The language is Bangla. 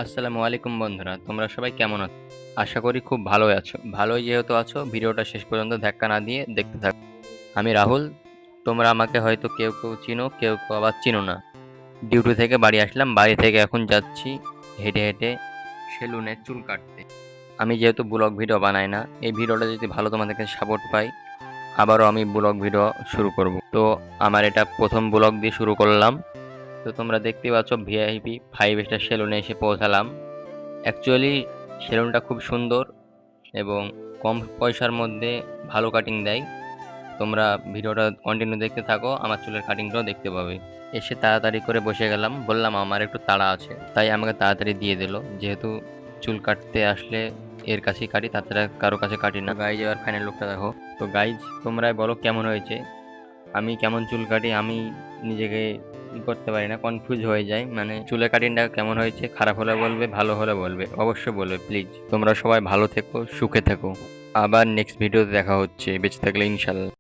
আসসালামু আলাইকুম বন্ধুরা, তোমরা সবাই কেমন আছো? আশা করি খুব ভালোই আছো। ভালোই যেহেতু আছো, ভিডিওটা শেষ পর্যন্ত ধাক্কা না দিয়ে দেখতে থাকো। আমি রাহুল। তোমরা আমাকে হয়তো কেউ কেউ চিনো, কেউ কেউ আবার চিনো না। ডিউটি থেকে বাড়ি আসলাম, বাড়ি থেকে এখন যাচ্ছি হেঁটে হেঁটে সেলুনে চুল কাটতে। আমি যেহেতু ব্লগ ভিডিও বানাই না, এই ভিডিওটা যদি ভালো তোমাদের কাছে সাপোর্ট পাই, আবারও আমি ব্লগ ভিডিও শুরু করব। তো আমার এটা প্রথম ব্লগ দিয়ে শুরু করলাম। তো তোমরা দেখতেই পাচ্ছ, ভিআইপি 5 স্টার সেলুনে এসে পৌঁছালাম। অ্যাকচুয়ালি সেলুনটা খুব সুন্দর এবং কম পয়সার মধ্যে ভালো কাটিং দেয়। তোমরা ভিডিওটা কন্টিনিউ দেখতে থাকো, আমার চুলের কাটিংটাও দেখতে পাবে। এসে তাড়াতাড়ি করে বসে গেলাম, বললাম আমার একটু তাড়া আছে, তাই আমাকে তাড়াতাড়ি দিয়ে দিল। যেহেতু চুল কাটতে আসলে এর কাছেই কাটি, তাছাড়া কারো কাছে কাটি না। গাইজ এবার ফাইনাল লুকটা দেখো। তো গাইজ তোমরাই বলো কেমন হয়েছে। আমি কেমন চুল কাটি আমি নিজেকে করতে পারি না, কনফিউজ হয়ে যায়। মানে চুলের কাটিংটা কেমন হয়েছে, খারাপ হলে বলবে, ভালো হলে বলবে, অবশ্যই বলবে প্লিজ। তোমরা সবাই ভালো থেকো, সুখে থেকো। আবার নেক্সট ভিডিওতে দেখা হচ্ছে, বেঁচে থাকলে ইনশাল্লাহ।